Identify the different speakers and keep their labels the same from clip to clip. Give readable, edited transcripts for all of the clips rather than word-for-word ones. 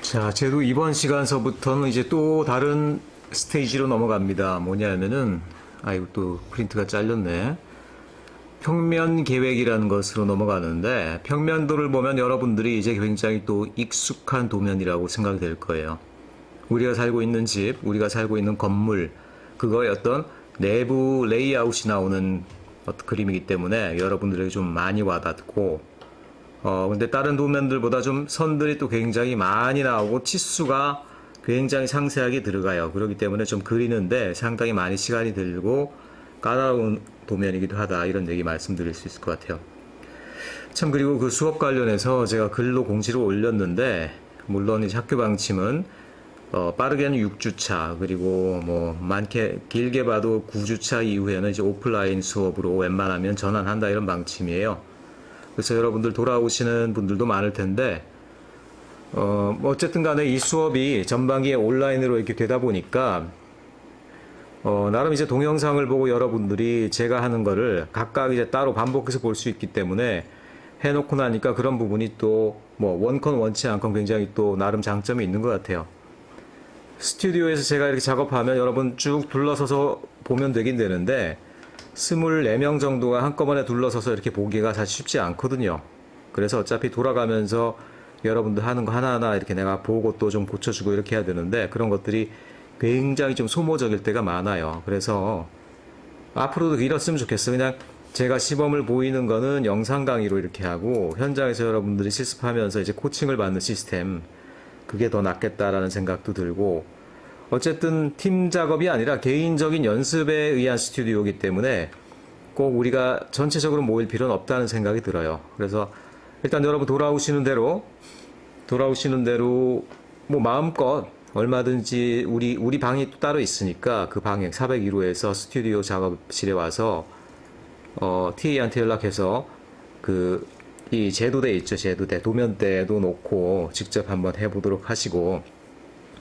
Speaker 1: 자, 쟤도 이번 시간서부터는 이제 또 다른 스테이지로 넘어갑니다. 뭐냐면은, 아이고, 또 프린트가 잘렸네. 평면 계획이라는 것으로 넘어가는데, 평면도를 보면 여러분들이 이제 굉장히 또 익숙한 도면이라고 생각이 될 거예요. 우리가 살고 있는 집, 우리가 살고 있는 건물, 그거의 어떤 내부 레이아웃이 나오는 어떤 그림이기 때문에 여러분들에게 좀 많이 와닿고, 근데 다른 도면들보다 좀 선들이 또 굉장히 많이 나오고 치수가 굉장히 상세하게 들어가요. 그렇기 때문에 좀 그리는데 상당히 많이 시간이 들고 까다로운 도면이기도 하다. 이런 얘기 말씀드릴 수 있을 것 같아요. 참, 그리고 그 수업 관련해서 제가 글로 공지를 올렸는데, 물론 이제 학교 방침은 빠르게는 6주차, 그리고 뭐 많게 길게 봐도 9주차 이후에는 이제 오프라인 수업으로 웬만하면 전환한다, 이런 방침이에요. 그래서 여러분들 돌아오시는 분들도 많을 텐데, 뭐 어쨌든 간에 이 수업이 전반기에 온라인으로 이렇게 되다 보니까, 나름 이제 동영상을 보고 여러분들이 제가 하는 거를 각각 이제 따로 반복해서 볼 수 있기 때문에 해놓고 나니까 그런 부분이 또 뭐 원컨 원치 않건 굉장히 또 나름 장점이 있는 것 같아요. 스튜디오에서 제가 이렇게 작업하면 여러분 쭉 둘러서서 보면 되긴 되는데, 24명 정도가 한꺼번에 둘러서서 이렇게 보기가 사실 쉽지 않거든요. 그래서 어차피 돌아가면서 여러분들 하는 거 하나하나 이렇게 내가 보고 또 좀 고쳐주고 이렇게 해야 되는데, 그런 것들이 굉장히 좀 소모적일 때가 많아요. 그래서 앞으로도 이렇으면 좋겠어요. 그냥 제가 시범을 보이는 거는 영상 강의로 이렇게 하고, 현장에서 여러분들이 실습하면서 이제 코칭을 받는 시스템, 그게 더 낫겠다라는 생각도 들고, 어쨌든 팀 작업이 아니라 개인적인 연습에 의한 스튜디오이기 때문에 꼭 우리가 전체적으로 모일 필요는 없다는 생각이 들어요. 그래서 일단 여러분 돌아오시는 대로 뭐 마음껏 얼마든지 우리 방이 또 따로 있으니까 그 방에 401호에서 스튜디오 작업실에 와서 TA한테 연락해서 이 제도대 있죠. 제도대 도면대도 놓고 직접 한번 해보도록 하시고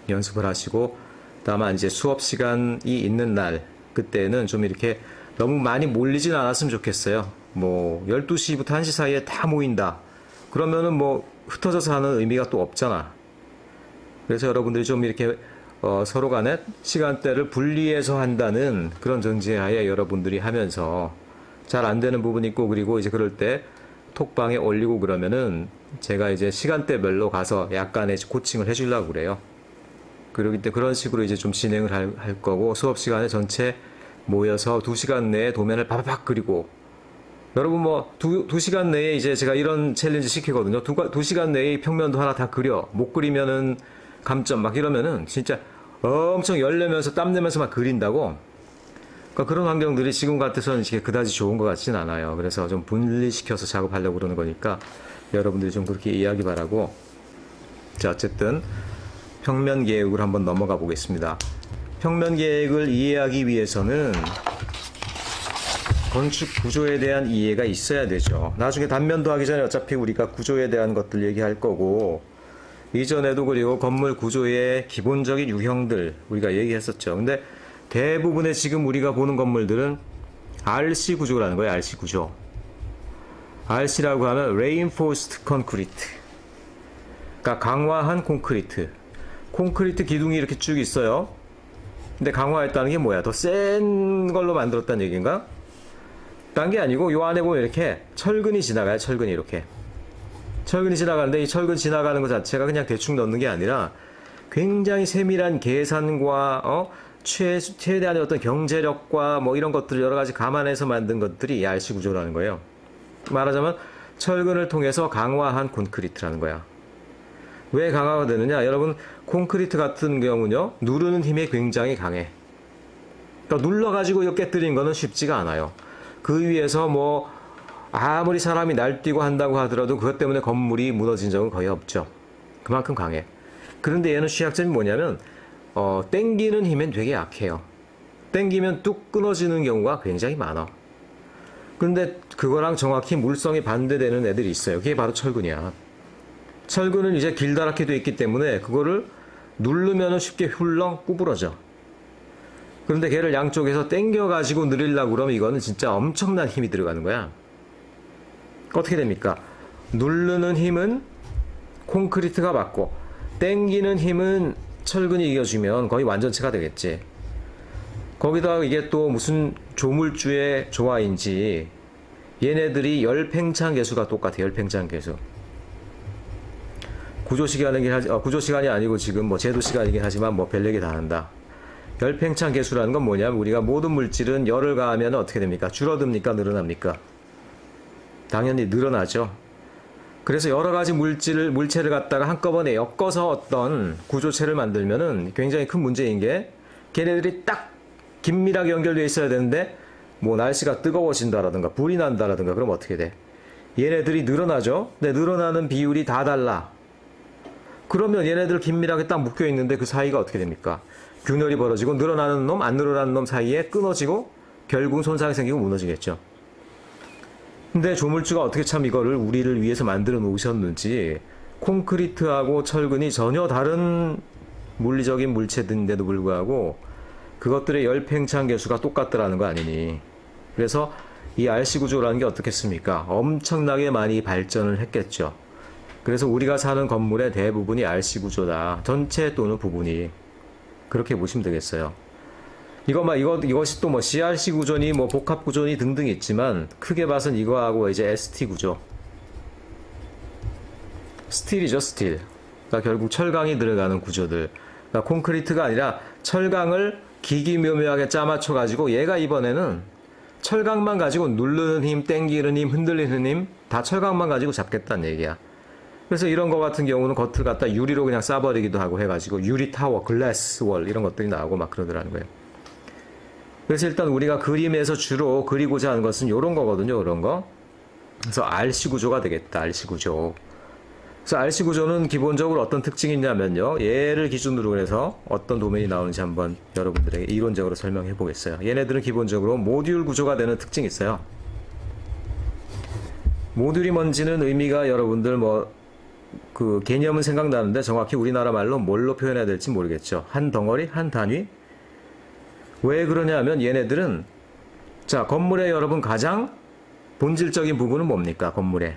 Speaker 1: 연습을 하시고, 다만 이제 수업 시간이 있는 날, 그때는 좀 이렇게 너무 많이 몰리진 않았으면 좋겠어요. 뭐 12시부터 1시 사이에 다 모인다, 그러면은 뭐 흩어져서 하는 의미가 또 없잖아. 그래서 여러분들이 좀 이렇게 서로 간에 시간대를 분리해서 한다는 그런 전제하에 여러분들이 하면서, 잘 안 되는 부분이 있고, 그리고 이제 그럴 때 톡방에 올리고 그러면은 제가 이제 시간대별로 가서 약간의 코칭을 해주려고 그래요. 그러기 때문에 그런 식으로 이제 좀 진행을 할 거고, 수업 시간에 전체 모여서 2시간 내에 도면을 바바박 그리고, 여러분 뭐 2시간 내에 이제 제가 이런 챌린지 시키거든요. 2시간 내에 평면도 하나 다 그려. 못 그리면은 감점 막 이러면은 진짜 엄청 열내면서 땀내면서 막 그린다고. 그러니까 그런 환경들이 지금 같아서는 이게 그다지 좋은 것 같진 않아요. 그래서 좀 분리시켜서 작업하려고 그러는 거니까 여러분들이 좀 그렇게 이해하기 바라고. 자, 어쨌든 평면 계획으로 한번 넘어가 보겠습니다. 평면 계획을 이해하기 위해서는 건축 구조에 대한 이해가 있어야 되죠. 나중에 단면도 하기 전에 어차피 우리가 구조에 대한 것들 얘기할 거고, 이전에도 그리고 건물 구조의 기본적인 유형들 우리가 얘기했었죠. 근데 대부분의 지금 우리가 보는 건물들은 RC 구조라는 거예요. RC 구조. RC라고 하면 Reinforced Concrete, 그러니까 강화한 콘크리트. 콘크리트 기둥이 이렇게 쭉 있어요. 근데 강화했다는 게 뭐야? 더 센 걸로 만들었다는 얘기인가? 딴 게 아니고 요 안에 보면 이렇게 철근이 지나가요. 철근이 이렇게. 철근이 지나가는데 이 철근 지나가는 것 자체가 그냥 대충 넣는 게 아니라 굉장히 세밀한 계산과 최대한의 어떤 경제력과 뭐 이런 것들을 여러 가지 감안해서 만든 것들이 이 RC 구조라는 거예요. 말하자면 철근을 통해서 강화한 콘크리트라는 거야. 왜 강화가 되느냐? 여러분, 콘크리트 같은 경우는요, 누르는 힘이 굉장히 강해. 그러니까 눌러가지고 이거 깨뜨리는 거는 쉽지가 않아요. 그 위에서 뭐 아무리 사람이 날뛰고 한다고 하더라도 그것 때문에 건물이 무너진 적은 거의 없죠. 그만큼 강해. 그런데 얘는 취약점이 뭐냐면 땡기는 힘엔 되게 약해요. 땡기면 뚝 끊어지는 경우가 굉장히 많아. 그런데 그거랑 정확히 물성이 반대되는 애들이 있어요. 그게 바로 철근이야. 철근은 이제 길다랗게 돼 있기 때문에 그거를 누르면 쉽게 훌렁 구부러져. 그런데 걔를 양쪽에서 당겨가지고 늘리려고 그러면 이거는 진짜 엄청난 힘이 들어가는 거야. 어떻게 됩니까? 누르는 힘은 콘크리트가 받고 땡기는 힘은 철근이 이겨주면 거의 완전체가 되겠지. 거기다가 이게 또 무슨 조물주의 조화인지 얘네들이 열팽창 계수가 똑같아. 열팽창 계수. 구조 시간이 아니고 지금 뭐 제도 시간이긴 하지만 뭐 별 얘기 다 한다. 열팽창 계수라는 건 뭐냐면 우리가 모든 물질은 열을 가하면 어떻게 됩니까? 줄어듭니까? 늘어납니까? 당연히 늘어나죠. 그래서 여러 가지 물체를 갖다가 한꺼번에 엮어서 어떤 구조체를 만들면은 굉장히 큰 문제인 게 걔네들이 딱 긴밀하게 연결되어 있어야 되는데 뭐 날씨가 뜨거워진다라든가 불이 난다라든가 그럼 어떻게 돼? 얘네들이 늘어나죠? 근데 늘어나는 비율이 다 달라. 그러면 얘네들 긴밀하게 딱 묶여 있는데 그 사이가 어떻게 됩니까? 균열이 벌어지고 늘어나는 놈, 안 늘어나는 놈 사이에 끊어지고 결국 손상이 생기고 무너지겠죠. 근데 조물주가 어떻게 참 이거를 우리를 위해서 만들어 놓으셨는지 콘크리트하고 철근이 전혀 다른 물리적인 물체인데도 불구하고 그것들의 열팽창 계수가 똑같더라는 거 아니니. 그래서 이 RC 구조라는 게 어떻겠습니까? 엄청나게 많이 발전을 했겠죠. 그래서 우리가 사는 건물의 대부분이 RC 구조다. 전체 또는 부분이. 그렇게 보시면 되겠어요. 이것이 또 뭐 CRC 구조니 뭐 복합 구조니 등등 있지만 크게 봐선 이거하고 이제 ST 구조. 스틸이죠, 스틸. 그러니까 결국 철강이 들어가는 구조들. 그러니까 콘크리트가 아니라 철강을 기기묘묘하게 짜맞춰 가지고 얘가 이번에는 철강만 가지고 누르는 힘, 땡기는 힘, 흔들리는 힘 다 철강만 가지고 잡겠다는 얘기야. 그래서 이런 거 같은 경우는 겉을 갖다 유리로 그냥 싸버리기도 하고 해가지고 유리 타워, 글래스 월 이런 것들이 나오고 막 그러더라는 거예요. 그래서 일단 우리가 그림에서 주로 그리고자 하는 것은 이런 거거든요. 이런 거. 그래서 RC 구조가 되겠다. RC 구조. 그래서 RC 구조는 기본적으로 어떤 특징이 있냐면요. 얘를 기준으로 해서 어떤 도면이 나오는지 한번 여러분들에게 이론적으로 설명해 보겠어요. 얘네들은 기본적으로 모듈 구조가 되는 특징이 있어요. 모듈이 뭔지는 의미가 여러분들 그 개념은 생각나는데 정확히 우리나라 말로 뭘로 표현해야 될지 모르겠죠. 한 덩어리, 한 단위. 왜 그러냐면 얘네들은 자, 건물의 여러분 가장 본질적인 부분은 뭡니까? 건물의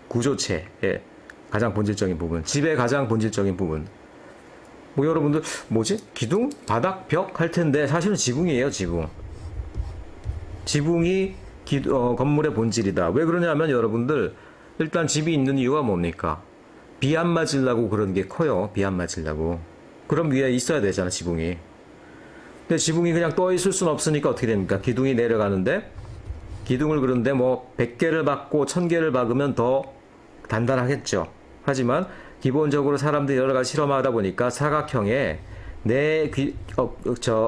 Speaker 1: 구조체의 가장 본질적인 부분, 집의 가장 본질적인 부분. 뭐 여러분들 뭐지? 기둥, 바닥, 벽 할 텐데 사실은 지붕이에요, 지붕. 지붕이 건물의 본질이다. 왜 그러냐면 여러분들 일단 집이 있는 이유가 뭡니까? 비 안 맞으려고 그런 게 커요. 비 안 맞으려고. 그럼 위에 있어야 되잖아, 지붕이. 근데 지붕이 그냥 떠 있을 수는 없으니까 어떻게 됩니까? 기둥이 내려가는데 기둥을 그런데 뭐 100개를 박고 1000개를 박으면 더 단단하겠죠. 하지만 기본적으로 사람들이 여러 가지 실험하다 보니까 사각형에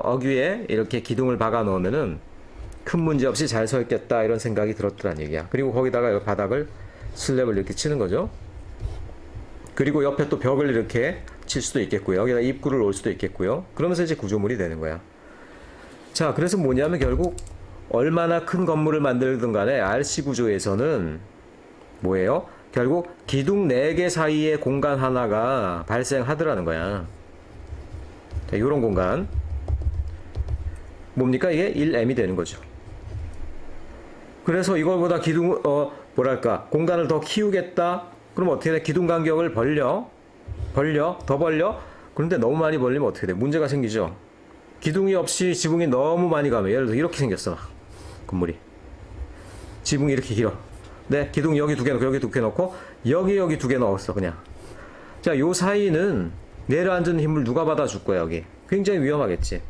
Speaker 1: 어귀에 이렇게 기둥을 박아 놓으면은 큰 문제 없이 잘 서 있겠다 이런 생각이 들었더란 얘기야. 그리고 거기다가 바닥을 슬랩을 이렇게 치는 거죠. 그리고 옆에 또 벽을 이렇게 칠 수도 있겠고요. 여기다 입구를 놓을 수도 있겠고요. 그러면서 이제 구조물이 되는 거야. 자, 그래서 뭐냐면 결국 얼마나 큰 건물을 만들든 간에 RC 구조에서는 뭐예요? 결국 기둥 4개 사이의 공간 하나가 발생하더라는 거야. 자, 요런 공간. 뭡니까? 이게 1m이 되는 거죠. 그래서 이걸보다 공간을 더 키우겠다? 그럼 어떻게 돼? 기둥 간격을 더 벌려? 그런데 너무 많이 벌리면 어떻게 돼? 문제가 생기죠. 기둥이 없이 지붕이 너무 많이 가면, 예를 들어 이렇게 생겼어. 건물이. 지붕이 이렇게 길어. 네, 기둥 여기 2개 놓고, 여기 2개 놓고, 여기 2개 넣었어, 그냥. 자, 요 사이는 내려앉은 힘을 누가 받아줄 거야, 여기. 굉장히 위험하겠지.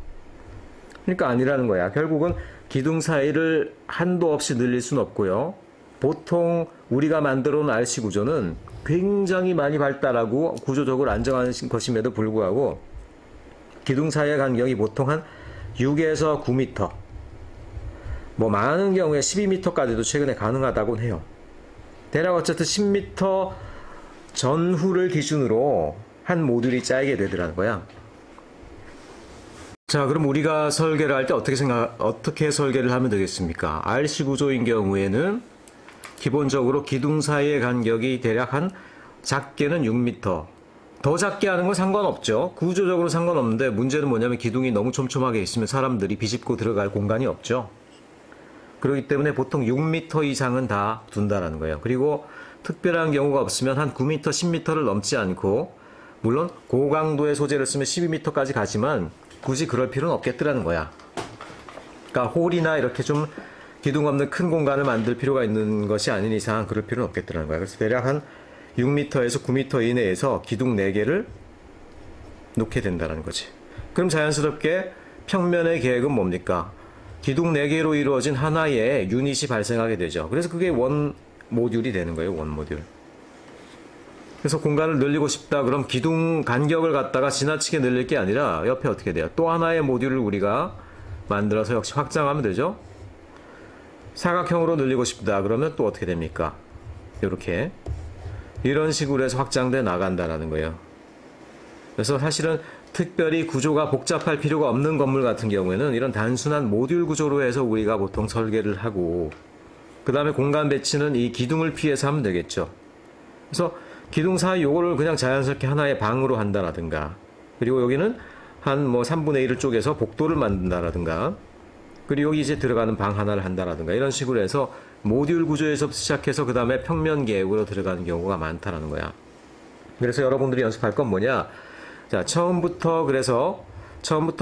Speaker 1: 그러니까 아니라는 거야. 결국은 기둥 사이를 한도 없이 늘릴 수는 없고요. 보통 우리가 만들어 놓은 RC 구조는 굉장히 많이 발달하고 구조적으로 안정한 것임에도 불구하고 기둥 사이의 간격이 보통 한 6에서 9m, 뭐 많은 경우에 12m까지도 최근에 가능하다고 해요. 대략 어쨌든 10m 전후를 기준으로 한 모듈이 짜이게 되더라는 거야. 자, 그럼 우리가 설계를 할 때 어떻게 설계를 하면 되겠습니까? RC 구조인 경우에는 기본적으로 기둥 사이의 간격이 대략 한 작게는 6m. 더 작게 하는 건 상관없죠. 구조적으로 상관없는데 문제는 뭐냐면 기둥이 너무 촘촘하게 있으면 사람들이 비집고 들어갈 공간이 없죠. 그렇기 때문에 보통 6m 이상은 다 둔다라는 거예요. 그리고 특별한 경우가 없으면 한 9m, 10m를 넘지 않고 물론 고강도의 소재를 쓰면 12m까지 가지만 굳이 그럴 필요는 없겠더라는 거야. 그러니까 홀이나 이렇게 좀 기둥 없는 큰 공간을 만들 필요가 있는 것이 아닌 이상 그럴 필요는 없겠더라는 거야. 그래서 대략 한 6m에서 9m 이내에서 기둥 4개를 놓게 된다는 거지. 그럼 자연스럽게 평면의 계획은 뭡니까? 기둥 4개로 이루어진 하나의 유닛이 발생하게 되죠. 그래서 그게 원 모듈이 되는 거예요. 원 모듈. 그래서 공간을 늘리고 싶다. 그럼 기둥 간격을 갖다가 지나치게 늘릴 게 아니라 옆에 어떻게 돼요? 또 하나의 모듈을 우리가 만들어서 역시 확장하면 되죠. 사각형으로 늘리고 싶다. 그러면 또 어떻게 됩니까? 이렇게 이런 식으로 해서 확장돼 나간다라는 거예요. 그래서 사실은 특별히 구조가 복잡할 필요가 없는 건물 같은 경우에는 이런 단순한 모듈 구조로 해서 우리가 보통 설계를 하고 그 다음에 공간 배치는 이 기둥을 피해서 하면 되겠죠. 그래서 기둥 사이 요거를 그냥 자연스럽게 하나의 방으로 한다라든가 그리고 여기는 한 뭐 3분의 1을 쪼개서 복도를 만든다라든가 그리고 여기 이제 들어가는 방 하나를 한다라든가 이런 식으로 해서 모듈 구조에서 시작해서 그 다음에 평면 계획으로 들어가는 경우가 많다라는 거야. 그래서 여러분들이 연습할 건 뭐냐? 자, 처음부터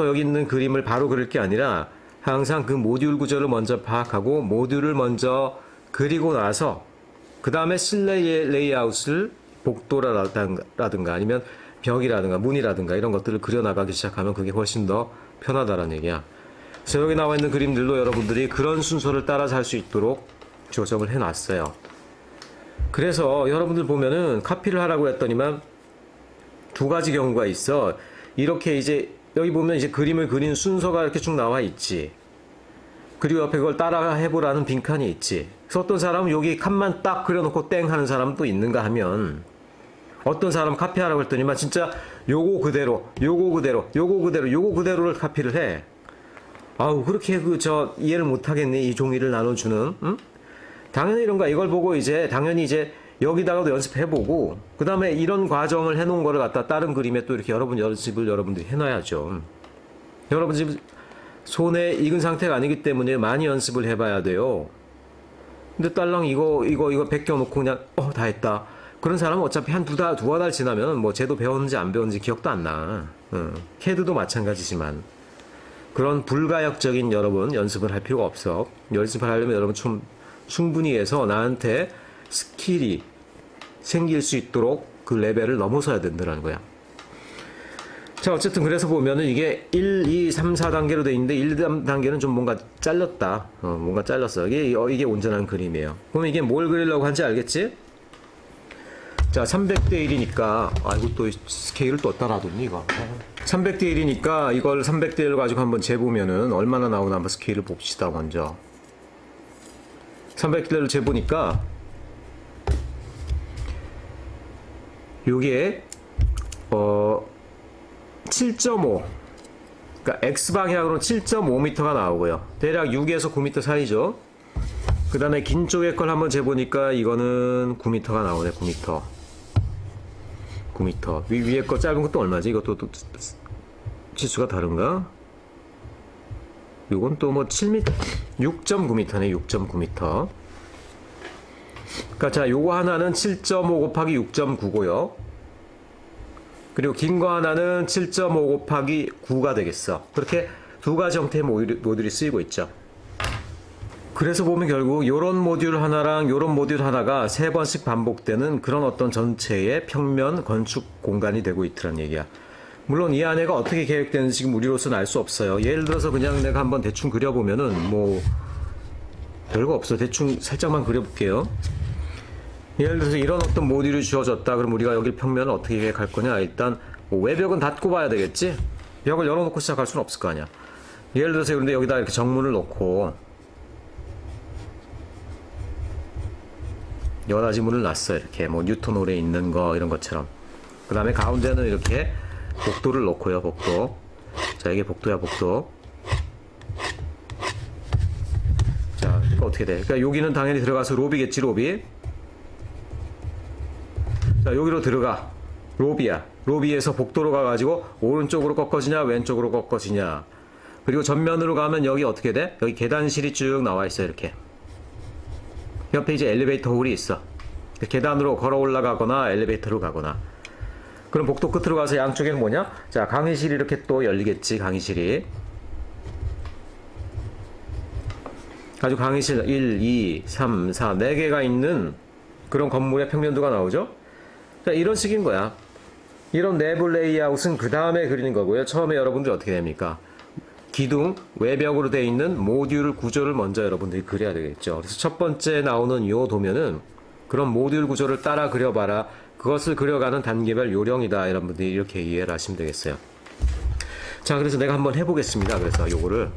Speaker 1: 여기 있는 그림을 바로 그릴 게 아니라 항상 그 모듈 구조를 먼저 파악하고 모듈을 먼저 그리고 나서 그 다음에 실내 레이아웃을 복도라든가 아니면 벽이라든가 문이라든가 이런 것들을 그려나가기 시작하면 그게 훨씬 더 편하다라는 얘기야. 그래서 여기 나와 있는 그림들도 여러분들이 그런 순서를 따라서 할 수 있도록 조정을 해놨어요. 그래서 여러분들 보면은 카피를 하라고 했더니만 두 가지 경우가 있어. 이렇게 이제 여기 보면 이제 그림을 그린 순서가 이렇게 쭉 나와 있지. 그리고 옆에 그걸 따라 해보라는 빈칸이 있지. 그래서 어떤 사람은 여기 칸만 딱 그려놓고 땡 하는 사람도 있는가 하면 어떤 사람 카피하라고 했더니만 진짜 요거 그대로를 카피를 해. 아우 그렇게 이해를 못하겠네. 이 종이를 나눠주는. 응? 당연히 이런 거야. 이걸 보고 당연히 여기다가도 연습해보고 그 다음에 이런 과정을 해놓은 거를 갖다 다른 그림에 또 이렇게 여러분들이 해놔야죠. 여러분 지금 손에 익은 상태가 아니기 때문에 많이 연습을 해봐야 돼요. 근데 딸랑 이거 벗겨놓고 그냥 다 했다. 그런 사람은 어차피 두어 달 지나면 뭐 쟤도 배웠는지 안 배웠는지 기억도 안 나. 캐드도 마찬가지지만 그런 불가역적인 여러분 연습을 할 필요가 없어. 연습을 하려면 여러분 충분히 해서 나한테 스킬이 생길 수 있도록 그 레벨을 넘어서야 된다는 거야. 자, 어쨌든 그래서 보면은 이게 1, 2, 3, 4단계로 돼 있는데 1, 3단계는 좀 뭔가 잘렸다. 뭔가 잘렸어. 이게 온전한 그림이에요. 그럼 이게 뭘 그리려고 하는지 알겠지? 자, 300대 1이니까 아이고 또 스케일을 또 어디다 놔뒀니 이거. 300대 1이니까 이걸 300대 1로 가지고 한번 재보면은 얼마나 나오나 한번 스케일을 봅시다. 먼저 300대 1로 재보니까 요게 7.5 그러니까 X방향으로 7.5m가 나오고요. 대략 6에서 9m 사이죠. 그 다음에 긴 쪽의 걸 한번 재보니까 이거는 9m가 나오네. 9m 위에 거 짧은 것도 얼마지? 이것도 또 치수가 다른가? 이건 또 뭐 7m 6.9m네. 6.9m. 그러니까 자, 요거 하나는 7.5 곱하기 6.9고요. 그리고 긴 거 하나는 7.5 곱하기 9가 되겠어. 그렇게 두 가지 형태의 모듈이 쓰이고 있죠. 그래서 보면 결국 요런 모듈 하나랑 요런 모듈 하나가 3번씩 반복되는 그런 어떤 전체의 평면 건축 공간이 되고 있더란 얘기야. 물론 이 안에가 어떻게 계획되는지 지금 우리로서는 알 수 없어요. 예를 들어서 그냥 내가 한번 대충 그려보면은 뭐 별거 없어. 대충 살짝만 그려볼게요. 예를 들어서 이런 어떤 모듈이 주어졌다. 그럼 우리가 여기 평면을 어떻게 계획할 거냐? 일단 뭐 외벽은 닫고 봐야 되겠지? 벽을 열어놓고 시작할 수는 없을 거 아니야. 예를 들어서 그런데 여기다 이렇게 정문을 놓고 여닫이 문을 놨어. 이렇게 뭐 뉴턴홀에 있는 거 이런 것처럼. 그 다음에 가운데는 이렇게 복도를 놓고요. 복도. 자, 이게 복도야. 복도. 자, 이거 어떻게 돼? 그러니까 여기는 당연히 들어가서 로비겠지. 로비. 자, 여기로 들어가. 로비야. 로비에서 복도로 가가지고 오른쪽으로 꺾어지냐 왼쪽으로 꺾어지냐. 그리고 전면으로 가면 여기 어떻게 돼? 여기 계단실이 쭉 나와 있어. 이렇게 옆에 이제 엘리베이터 홀이 있어. 계단으로 걸어 올라가거나 엘리베이터로 가거나. 그럼 복도 끝으로 가서 양쪽에는 뭐냐? 자, 강의실이 이렇게 또 열리겠지, 강의실이. 아주 강의실 1, 2, 3, 4, 4개가 있는 그런 건물의 평면도가 나오죠? 자, 이런 식인 거야. 이런 내부 레이아웃은 그 다음에 그리는 거고요. 처음에 여러분들이 어떻게 됩니까? 기둥, 외벽으로 되어 있는 모듈 구조를 먼저 여러분들이 그려야 되겠죠. 그래서 첫 번째 나오는 요 도면은 그런 모듈 구조를 따라 그려봐라. 그것을 그려가는 단계별 요령이다. 여러분들이 이렇게 이해를 하시면 되겠어요. 자, 그래서 내가 한번 해보겠습니다. 그래서 요거를.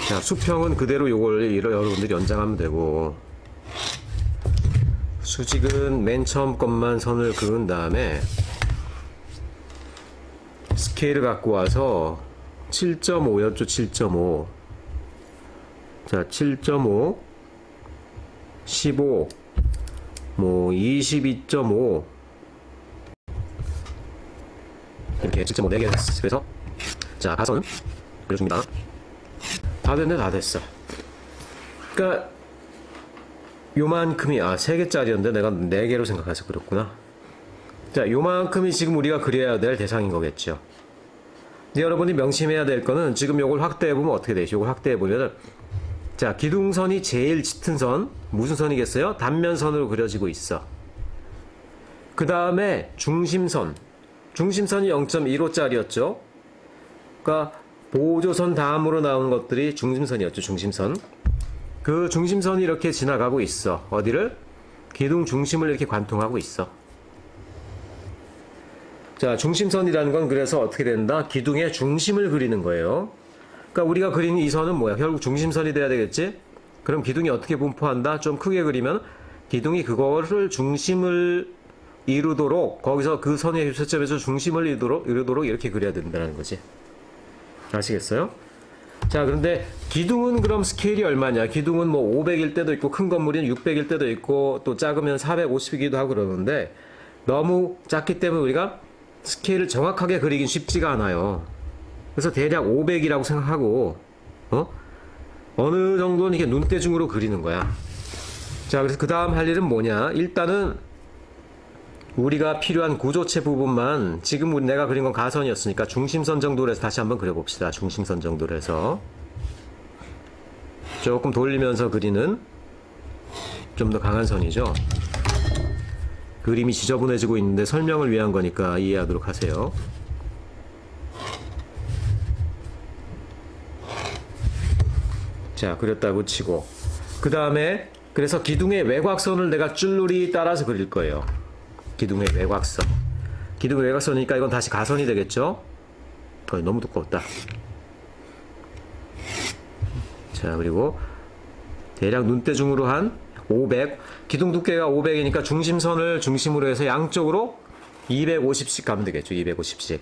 Speaker 1: 자, 수평은 그대로 요걸 여러분들이 연장하면 되고, 수직은 맨 처음 것만 선을 그은 다음에, 스케일을 갖고 와서 7.5였죠, 7.5. 자, 7.5, 15, 뭐 22.5 이렇게 7.5 4개 됐어. 그래서 자, 가선 그려줍니다. 다 됐네, 다 됐어. 그러니까 요만큼이 3개짜리였는데 내가 4개로 생각해서 그렸구나. 자, 요만큼이 지금 우리가 그려야 될 대상인 거겠죠. 근데 여러분이 명심해야 될 거는 지금 요걸 확대해보면 어떻게 되죠? 요걸 확대해보면은 자, 기둥선이 제일 짙은 선, 무슨 선이겠어요? 단면선으로 그려지고 있어. 그 다음에 중심선. 중심선이 0.15짜리였죠. 그러니까 보조선 다음으로 나오는 것들이 중심선이었죠, 중심선. 그 중심선이 이렇게 지나가고 있어. 어디를? 기둥 중심을 이렇게 관통하고 있어. 자, 중심선이라는 건 그래서 어떻게 된다? 기둥의 중심을 그리는 거예요. 그러니까 우리가 그리는 이 선은 뭐야? 결국 중심선이 돼야 되겠지? 그럼 기둥이 어떻게 분포한다? 좀 크게 그리면 기둥이 그거를 중심을 이루도록, 거기서 그 선의 교차점에서 중심을 이루도록 이렇게 그려야 된다는 거지. 아시겠어요? 자, 그런데 기둥은 그럼 스케일이 얼마냐? 기둥은 뭐 500일 때도 있고 큰 건물인 600일 때도 있고 또 작으면 450이기도 하고 그러는데 너무 작기 때문에 우리가 스케일을 정확하게 그리긴 쉽지가 않아요. 그래서 대략 500이라고 생각하고 어느 정도는 이게 눈대중으로 그리는 거야. 자, 그래서 그 다음 할 일은 뭐냐? 일단은 우리가 필요한 구조체 부분만, 지금 내가 그린 건 가선이었으니까 중심선 정도로 해서 다시 한번 그려봅시다. 중심선 정도로 해서 조금 돌리면서 그리는 좀 더 강한 선이죠. 그림이 지저분해지고 있는데 설명을 위한 거니까 이해하도록 하세요. 자, 그렸다고 치고 그 다음에 그래서 기둥의 외곽선을 내가 줄누리 따라서 그릴 거예요. 기둥의 외곽선. 기둥의 외곽선이니까 이건 다시 가선이 되겠죠? 너무 두껍다. 자, 그리고 대략 눈대중으로 한 500. 기둥 두께가 500이니까 중심선을 중심으로 해서 양쪽으로 250씩 가면 되겠죠. 250씩.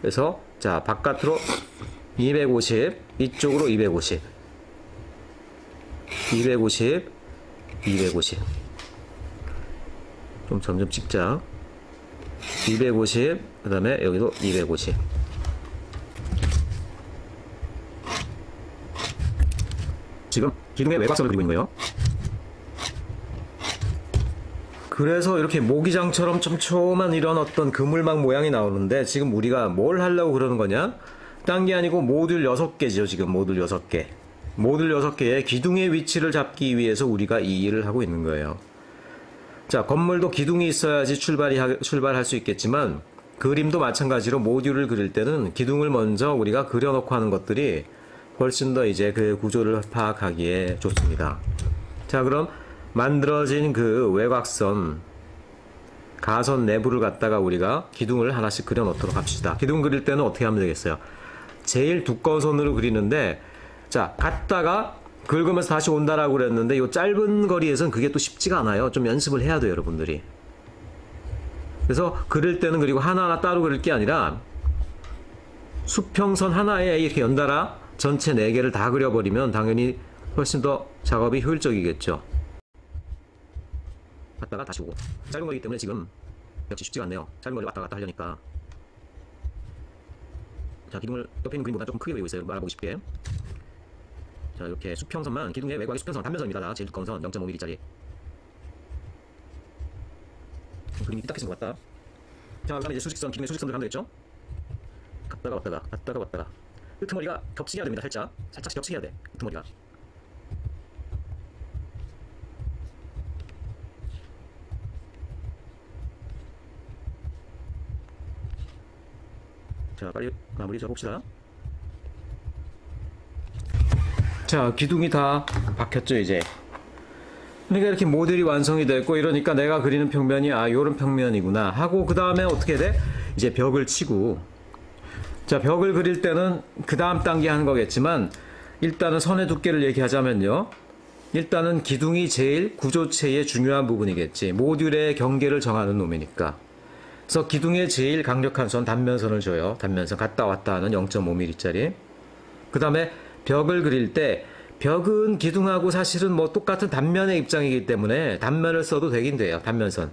Speaker 1: 그래서 자, 바깥으로 250, 이쪽으로 250. 250, 250. 좀 점점 찍자. 250, 그 다음에 여기도 250. 지금 기둥의 외곽선을 그리고 있는 거예요. 그래서 이렇게 모기장처럼 촘촘한 이런 어떤 그물망 모양이 나오는데 지금 우리가 뭘 하려고 그러는 거냐? 딴 게 아니고 모듈 6개죠. 지금 모듈 6개. 모듈 6개의 기둥의 위치를 잡기 위해서 우리가 이 일을 하고 있는 거예요. 자, 건물도 기둥이 있어야지 출발할 수 있겠지만 그림도 마찬가지로 모듈을 그릴 때는 기둥을 먼저 우리가 그려놓고 하는 것들이 훨씬 더 이제 그 구조를 파악하기에 좋습니다. 자, 그럼 만들어진 그 외곽선, 가선 내부를 갖다가 우리가 기둥을 하나씩 그려 놓도록 합시다. 기둥 그릴 때는 어떻게 하면 되겠어요? 제일 두꺼운 선으로 그리는데, 자, 갔다가 긁으면서 다시 온다라고 그랬는데 이 짧은 거리에선 그게 또 쉽지가 않아요. 좀 연습을 해야 돼요, 여러분들이. 그래서 그릴 때는 그리고 하나하나 따로 그릴 게 아니라 수평선 하나에 이렇게 연달아 전체 4개를 다 그려버리면 당연히 훨씬 더 작업이 효율적이겠죠. 갔다가 다시 오고. 짧은 거리기 때문에 지금 역시 쉽지가 않네요. 짧은 거리 왔다 갔다 하려니까. 자, 기둥을 옆에 있는 그림보다 조금 크게 그리고 있어요. 말아보기 쉽게. 자, 이렇게 수평선만, 기둥의 외곽이 수평선, 단면선입니다. 다 제일 두꺼운 선, 0.5mm짜리. 그림이 삐딱해진 것 같다. 자, 그다음에 이제 수직선, 기둥의 수직선들 가면 되겠죠? 갔다가 왔다가, 갔다가 왔다가. 끄트머리가 겹치게 해야 됩니다. 살짝씩 겹치게 해야 돼. 끄트머리가. 자, 빨리 마무리 좀 봅시다. 자, 기둥이 다 박혔죠, 이제. 그러니까 이렇게 모듈이 완성이 됐고, 이러니까 내가 그리는 평면이, 요런 평면이구나 하고, 그 다음에 어떻게 돼? 이제 벽을 치고. 자, 벽을 그릴 때는 그 다음 단계 하는 거겠지만, 일단은 선의 두께를 얘기하자면요. 일단은 기둥이 제일 구조체의 중요한 부분이겠지. 모듈의 경계를 정하는 놈이니까. 그래서 기둥에 제일 강력한 선, 단면선을 줘요. 단면선 갔다 왔다 하는 0.5mm짜리. 그 다음에 벽을 그릴 때 벽은 기둥하고 사실은 뭐 똑같은 단면의 입장이기 때문에 단면을 써도 되긴 돼요. 단면선.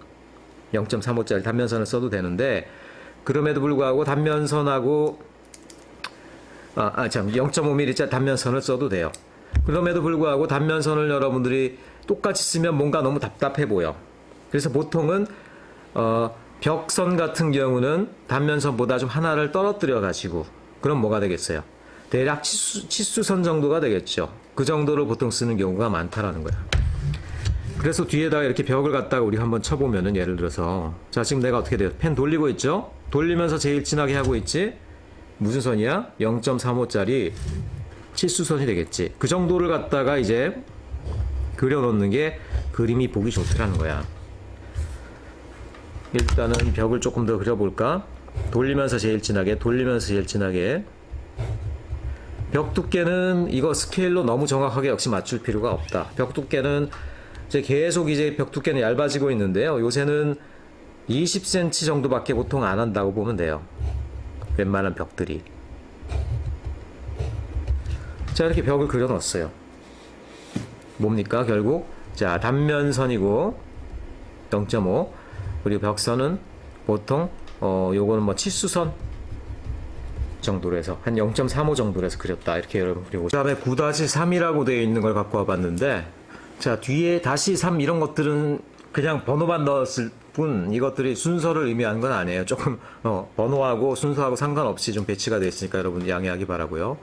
Speaker 1: 0.35짜리 단면선을 써도 되는데 그럼에도 불구하고 단면선하고 0.5mm짜리 단면선을 써도 돼요. 그럼에도 불구하고 단면선을 여러분들이 똑같이 쓰면 뭔가 너무 답답해 보여. 그래서 보통은 벽선 같은 경우는 단면선보다 좀 하나를 떨어뜨려 가지고 그럼 뭐가 되겠어요? 대략 치수선 정도가 되겠죠. 그 정도를 보통 쓰는 경우가 많다라는 거야. 그래서 뒤에다가 이렇게 벽을 갖다가 우리 한번 쳐보면은 예를 들어서 자 지금 내가 어떻게 돼요? 펜 돌리고 있죠? 돌리면서 제일 진하게 하고 있지? 무슨 선이야? 0.35짜리 치수선이 되겠지. 그 정도를 갖다가 이제 그려놓는 게 그림이 보기 좋더라는 거야. 일단은 벽을 조금 더 그려볼까? 돌리면서 제일 진하게, 돌리면서 제일 진하게. 벽 두께는 이거 스케일로 너무 정확하게 역시 맞출 필요가 없다. 벽 두께는 이제 계속 이제 벽 두께는 얇아지고 있는데요. 요새는 20cm 정도밖에 보통 안 한다고 보면 돼요. 웬만한 벽들이. 자, 이렇게 벽을 그려 넣었어요. 뭡니까? 결국 자, 단면선이고 0.5 그리고 벽선은 보통 요거는 뭐 치수선 정도로 해서 한 0.35 정도로 해서 그렸다 이렇게 여러분 그리고 그 다음에 9-3이라고 되어 있는 걸 갖고 와봤는데 자 뒤에 -3 이런 것들은 그냥 번호만 넣었을 뿐 이것들이 순서를 의미하는 건 아니에요. 조금 번호하고 순서하고 상관없이 좀 배치가 되어 있으니까 여러분 양해하기 바라고요.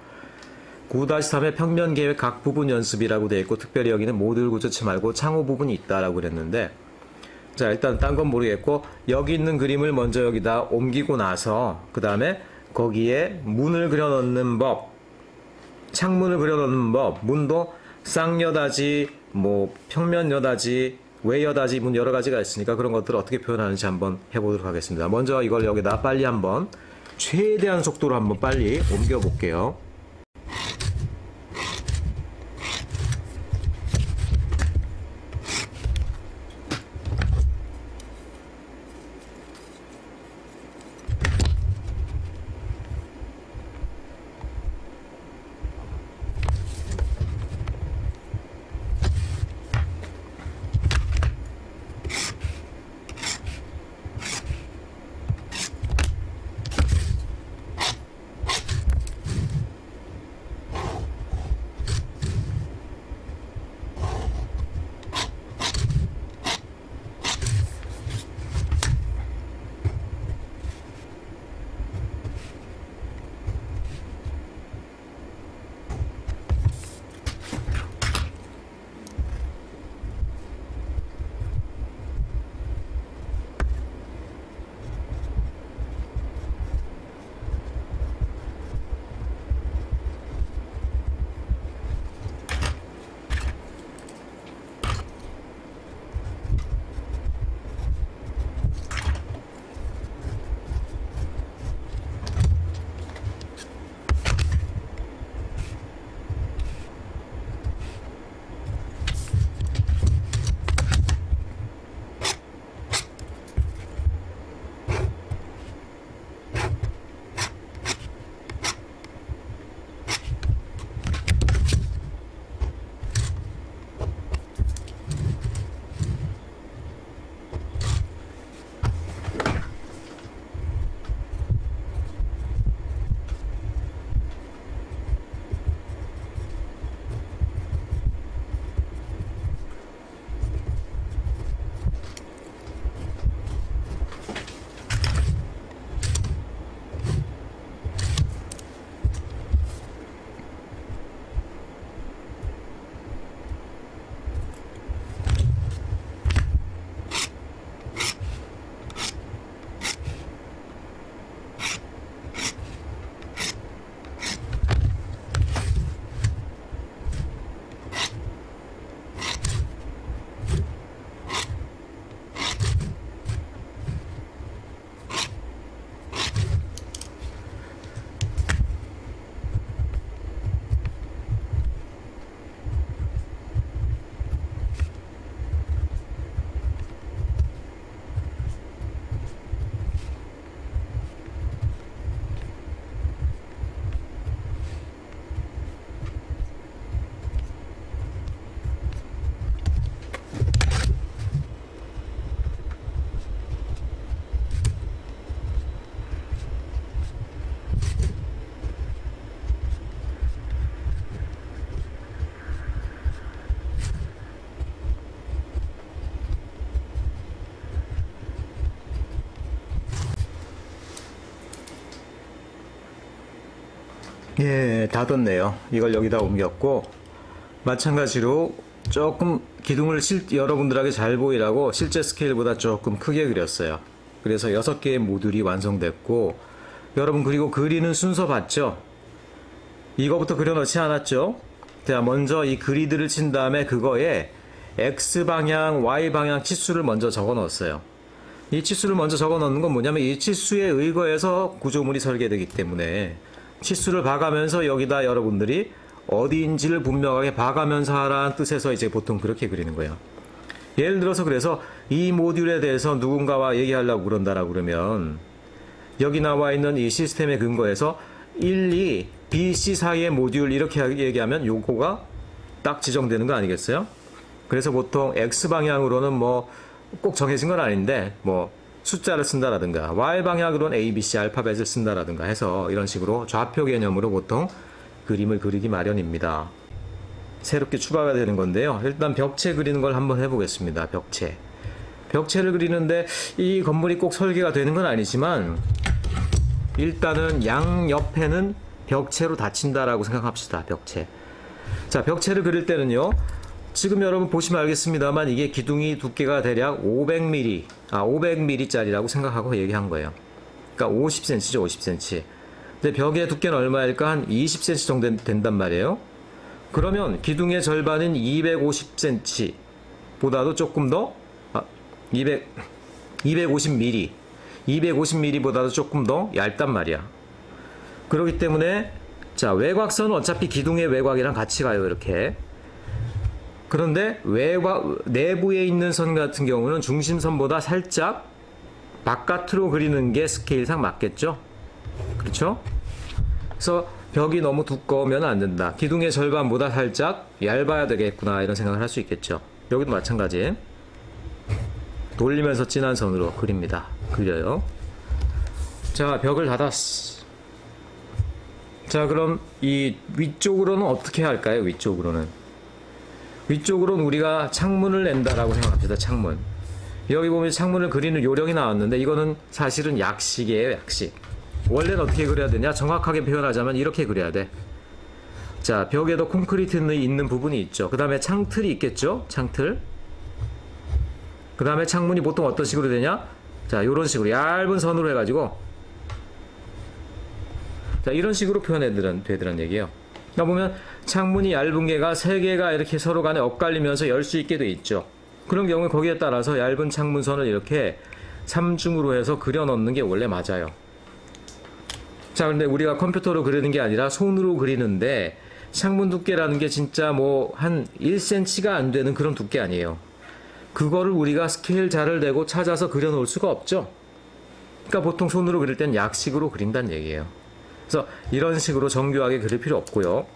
Speaker 1: 9-3의 평면 계획 각 부분 연습이라고 되어 있고 특별히 여기는 모듈 구조체 말고 창호 부분이 있다라고 그랬는데 자 일단 딴 건 모르겠고 여기 있는 그림을 먼저 여기다 옮기고 나서 그 다음에 거기에 문을 그려 넣는 법, 창문을 그려 넣는 법, 문도 쌍여다지, 뭐 평면여다지, 외여다지 문 여러 가지가 있으니까 그런 것들을 어떻게 표현하는지 한번 해보도록 하겠습니다. 먼저 이걸 여기다 빨리 한번 최대한 속도로 한번 빨리 옮겨 볼게요. 예, 닫았네요. 이걸 여기다 옮겼고, 마찬가지로 조금 기둥을 여러분들에게 잘 보이라고 실제 스케일보다 조금 크게 그렸어요. 그래서 6개의 모듈이 완성됐고, 여러분 그리고 그리는 순서 봤죠? 이거부터 그려놓지 않았죠? 자, 먼저 이 그리드를 친 다음에 그거에 X방향, Y방향 치수를 먼저 적어 넣었어요. 이 치수를 먼저 적어 넣는 건 뭐냐면 이 치수에 의거해서 구조물이 설계되기 때문에 치수를 봐가면서 여기다 여러분들이 어디인지를 분명하게 봐가면서 하라는 뜻에서 이제 보통 그렇게 그리는 거예요. 예를 들어서 그래서 이 모듈에 대해서 누군가와 얘기하려고 그런다라고 그러면 여기 나와 있는 이 시스템의 근거에서 1, 2, B, C 사이의 모듈 이렇게 얘기하면 요거가 딱 지정되는 거 아니겠어요? 그래서 보통 X방향으로는 뭐 꼭 정해진 건 아닌데 뭐 숫자를 쓴다라든가 Y방향으로는 A, B, C 알파벳을 쓴다라든가 해서 이런 식으로 좌표 개념으로 보통 그림을 그리기 마련입니다. 새롭게 추가가 되는 건데요. 일단 벽체 그리는 걸 한번 해보겠습니다. 벽체. 벽체를 그리는데 이 건물이 꼭 설계가 되는 건 아니지만 일단은 양옆에는 벽체로 닫힌다라고 생각합시다. 벽체. 자, 벽체를 그릴 때는요. 지금 여러분 보시면 알겠습니다만 이게 기둥이 두께가 대략 500mm 짜리라고 생각하고 얘기한 거예요. 그러니까 50cm죠, 50cm. 근데 벽의 두께는 얼마일까? 한 20cm 정도 된단 말이에요. 그러면 기둥의 절반인 250cm 보다도 조금 더 250mm 250mm보다도 조금 더 얇단 말이야. 그렇기 때문에 자, 외곽선은 어차피 기둥의 외곽이랑 같이 가요. 이렇게. 그런데 내부에 있는 선 같은 경우는 중심선보다 살짝 바깥으로 그리는 게 스케일상 맞겠죠? 그렇죠? 그래서 벽이 너무 두꺼우면 안 된다. 기둥의 절반보다 살짝 얇아야 되겠구나 이런 생각을 할 수 있겠죠. 여기도 마찬가지. 돌리면서 진한 선으로 그립니다. 그려요. 자, 벽을 닫았어. 자, 그럼 이 위쪽으로는 어떻게 할까요? 위쪽으로는 우리가 창문을 낸다라고 생각합니다. 창문. 여기 보면 창문을 그리는 요령이 나왔는데 이거는 사실은 약식이에요. 약식. 원래는 어떻게 그려야 되냐? 정확하게 표현하자면 이렇게 그려야 돼. 자, 벽에도 콘크리트는 있는 부분이 있죠. 그 다음에 창틀이 있겠죠? 창틀. 그 다음에 창문이 보통 어떤 식으로 되냐? 자, 이런 식으로 얇은 선으로 해가지고 자, 이런 식으로 되더란 얘기예요. 그러니까 보면 창문이 얇은 개가 3개가 이렇게 서로 간에 엇갈리면서 열 수 있게 돼 있죠. 그런 경우에 거기에 따라서 얇은 창문선을 이렇게 3중으로 해서 그려 넣는 게 원래 맞아요. 자, 근데 우리가 컴퓨터로 그리는 게 아니라 손으로 그리는데 창문 두께라는 게 진짜 뭐 한 1cm가 안 되는 그런 두께 아니에요. 그거를 우리가 스케일 자를 대고 찾아서 그려 놓을 수가 없죠. 그러니까 보통 손으로 그릴 땐 약식으로 그린다는 얘기예요. 그래서 이런 식으로 정교하게 그릴 필요 없고요.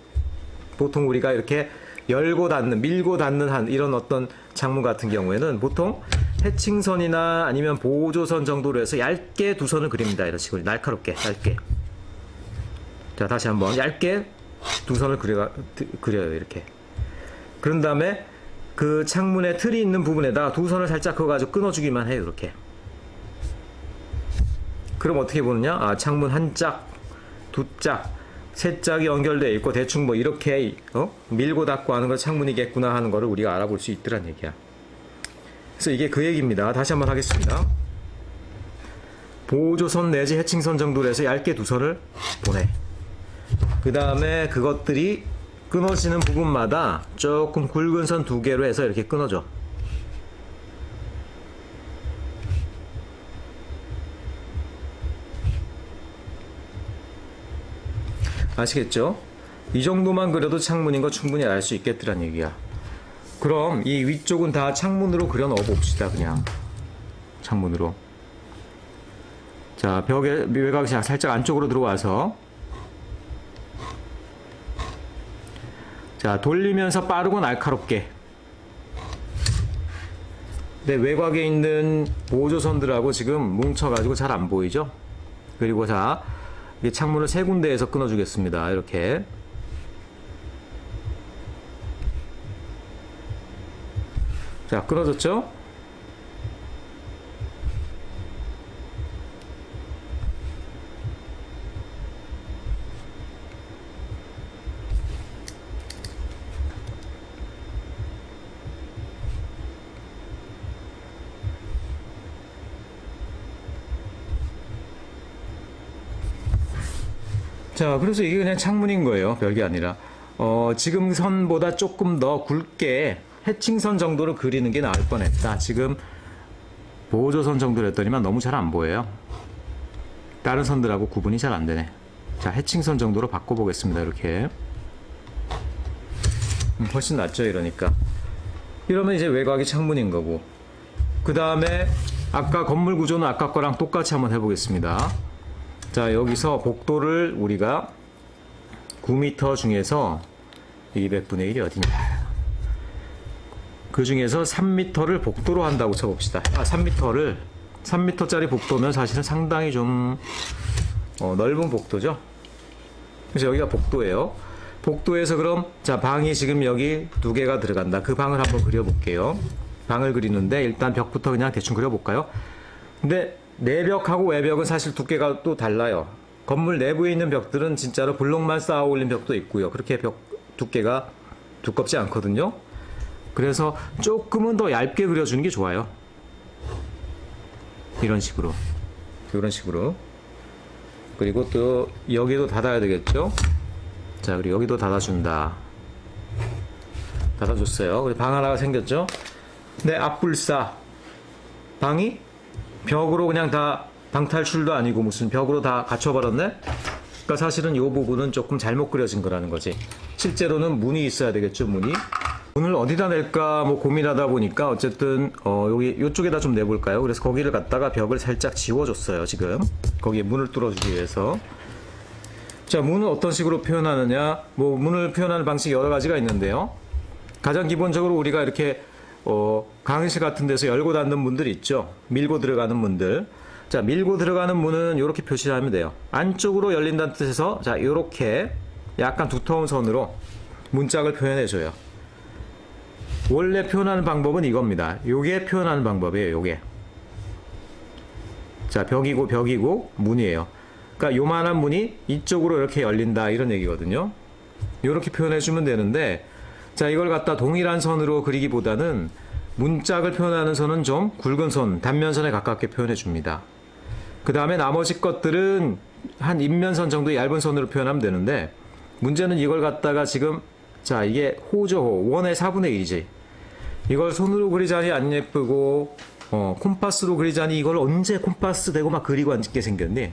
Speaker 1: 보통 우리가 이렇게 열고 닫는, 밀고 닫는 한 이런 어떤 창문 같은 경우에는 보통 해칭선이나 아니면 보조선 정도로 해서 얇게 두 선을 그립니다. 이런 식으로 날카롭게 얇게. 자, 다시 한번 얇게 두 선을 그려요. 이렇게. 그런 다음에 그 창문에 틀이 있는 부분에다 두 선을 살짝 그어가지고 끊어주기만 해요. 이렇게. 그럼 어떻게 보느냐? 아, 창문 한 짝, 두 짝, 세 짝이 연결되어 있고 대충 뭐 이렇게 밀고 닫고 하는 걸 창문이겠구나 하는 거를 우리가 알아볼 수 있더란 얘기야. 그래서 이게 그 얘기입니다. 다시 한번 하겠습니다. 보조선 내지 해칭선 정도로 해서 얇게 두 선을 보내. 그 다음에 그것들이 끊어지는 부분마다 조금 굵은 선 2개로 해서 이렇게 끊어줘. 아시겠죠? 이 정도만 그려도 창문인 거 충분히 알 수 있겠더란 얘기야. 그럼 이 위쪽은 다 창문으로 그려 넣어 봅시다. 그냥 창문으로. 자, 벽의 외곽이 살짝 안쪽으로 들어와서 자, 돌리면서 빠르고 날카롭게. 근데 외곽에 있는 보조선들하고 지금 뭉쳐가지고 잘 안 보이죠? 그리고 자, 이 창문을 3군데에서 끊어주겠습니다. 이렇게. 자, 끊어졌죠? 자, 그래서 이게 그냥 창문인 거예요. 별게 아니라. 지금 선보다 조금 더 굵게 해칭선 정도로 그리는 게 나을 뻔했다. 지금 보조선 정도로 했더니만 너무 잘 안 보여요. 다른 선들하고 구분이 잘 안 되네. 자, 해칭선 정도로 바꿔보겠습니다. 이렇게. 훨씬 낫죠, 이러니까. 이러면 이제 외곽이 창문인 거고. 그 다음에 아까 건물 구조는 아까 거랑 똑같이 한번 해보겠습니다. 자, 여기서 복도를 우리가 9m 중에서 200분의 1이 어디냐. 그 중에서 3m를 복도로 한다고 쳐봅시다. 3m짜리 복도면 사실은 상당히 좀 넓은 복도죠. 그래서 여기가 복도예요. 복도에서 그럼 자, 방이 지금 여기 2개가 들어간다. 그 방을 한번 그려볼게요. 방을 그리는데 일단 벽부터 그냥 대충 그려볼까요? 근데 내벽하고 외벽은 사실 두께가 또 달라요. 건물 내부에 있는 벽들은 진짜로 블록만 쌓아 올린 벽도 있고요. 그렇게 벽 두께가 두껍지 않거든요. 그래서 조금은 더 얇게 그려주는 게 좋아요. 이런 식으로. 그리고 또 여기도 닫아야 되겠죠. 자, 그리고 여기도 닫아준다. 닫아줬어요. 그리고 방 하나가 생겼죠. 근데 앞불사 방이 벽으로 그냥 다 방탈출도 아니고 무슨 벽으로 다 갇혀버렸네. 그러니까 사실은 이 부분은 조금 잘못 그려진 거라는 거지. 실제로는 문이 있어야 되겠죠. 문을 어디다 낼까 뭐 고민하다 보니까 어쨌든 여기 이쪽에다 좀 내볼까요? 그래서 거기를 갖다가 벽을 살짝 지워줬어요. 지금 거기에 문을 뚫어주기 위해서. 자, 문은 어떤 식으로 표현하느냐. 뭐 문을 표현하는 방식이 여러 가지가 있는데요. 가장 기본적으로 우리가 이렇게 강의실 같은 데서 열고 닫는 문들이 있죠. 밀고 들어가는 문들. 자, 밀고 들어가는 문은 이렇게 표시를 하면 돼요. 안쪽으로 열린다는 뜻에서 자, 이렇게 약간 두터운 선으로 문짝을 표현해줘요. 원래 표현하는 방법은 이겁니다. 요게 표현하는 방법이에요. 요게. 자, 벽이고 문이에요. 그러니까 요만한 문이 이쪽으로 이렇게 열린다 이런 얘기거든요. 요렇게 표현해주면 되는데 자, 이걸 갖다 동일한 선으로 그리기보다는 문짝을 표현하는 선은 좀 굵은 선, 단면선에 가깝게 표현해 줍니다. 그 다음에 나머지 것들은 한 인면선 정도 얇은 선으로 표현하면 되는데 문제는 이걸 갖다가 지금 자, 이게 호죠. 원의 4분의 1이지. 이걸 손으로 그리자니 안 예쁘고 콤파스로 그리자니 이걸 언제 콤파스 대고 막 그리고 앉게 생겼니?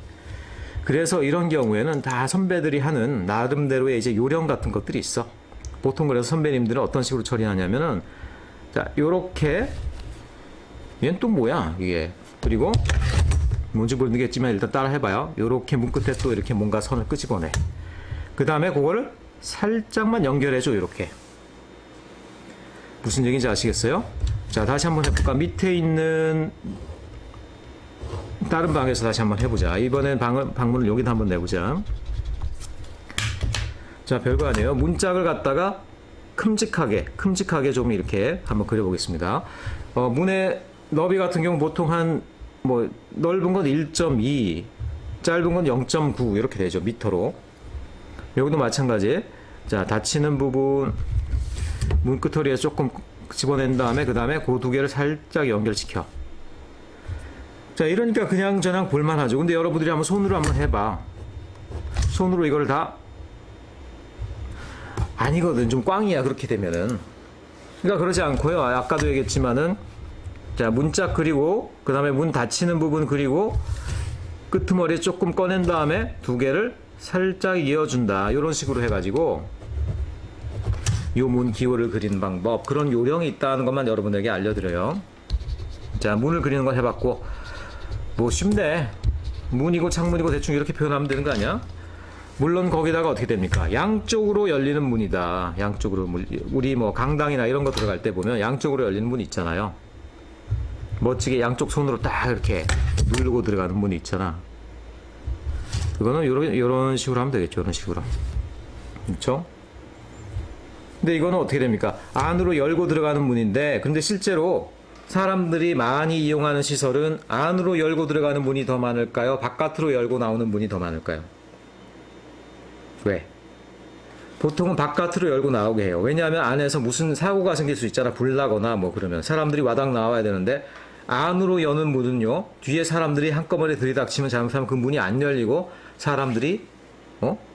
Speaker 1: 그래서 이런 경우에는 다 선배들이 하는 나름대로의 이제 요령 같은 것들이 있어. 보통 그래서 선배님들은 어떤 식으로 처리하냐면은 자, 요렇게 얘는 또 뭐야 이게. 그리고 뭔지 모르겠지만 일단 따라 해봐요. 요렇게 문 끝에 또 이렇게 뭔가 선을 끄집어내. 그 다음에 그거를 살짝만 연결해줘. 이렇게. 무슨 얘기인지 아시겠어요? 자, 다시 한번 해볼까. 밑에 있는 다른 방에서 다시 한번 해보자. 이번엔 방문을 여기다 한번 내보자. 자, 별거 아니에요. 문짝을 갖다가 큼직하게 좀 이렇게 한번 그려보겠습니다. 문의 너비 같은 경우 보통 한 뭐 넓은 건 1.2, 짧은 건 0.9 이렇게 되죠. 미터로. 여기도 마찬가지. 자, 닫히는 부분 문끄터리에 조금 집어낸 다음에 그 다음에 그 두 개를 살짝 연결시켜. 자, 이러니까 그냥 저냥 볼만하죠. 근데 여러분들이 한번 손으로 한번 해봐. 손으로 이걸 다 아니거든. 좀 꽝이야. 그렇게 되면은. 그러니까 그러지 않고요. 아까도 얘기했지만은 자, 문짝 그리고 그 다음에 문 닫히는 부분 그리고 끄트머리 조금 꺼낸 다음에 두 개를 살짝 이어준다. 이런 식으로 해가지고 요 문 기호를 그리는 방법, 그런 요령이 있다는 것만 여러분에게 알려드려요. 자, 문을 그리는 걸 해봤고 뭐 쉽네. 문이고 창문이고 대충 이렇게 표현하면 되는 거 아니야? 물론 거기다가 어떻게 됩니까? 양쪽으로 열리는 문이다. 양쪽으로. 우리 뭐 강당이나 이런 거 들어갈 때 보면 양쪽으로 열리는 문이 있잖아요. 멋지게 양쪽 손으로 딱 이렇게 누르고 들어가는 문이 있잖아. 그거는 요런 식으로 하면 되겠죠. 이런 식으로. 그렇죠? 근데 이거는 어떻게 됩니까? 안으로 열고 들어가는 문인데 근데 실제로 사람들이 많이 이용하는 시설은 안으로 열고 들어가는 문이 더 많을까요? 바깥으로 열고 나오는 문이 더 많을까요? 왜? 보통은 바깥으로 열고 나오게 해요. 왜냐하면 안에서 무슨 사고가 생길 수 있잖아. 불 나거나 뭐 그러면 사람들이 와당 나와야 되는데 안으로 여는 문은요, 뒤에 사람들이 한꺼번에 들이닥치면 잘못하면 그 문이 안 열리고 사람들이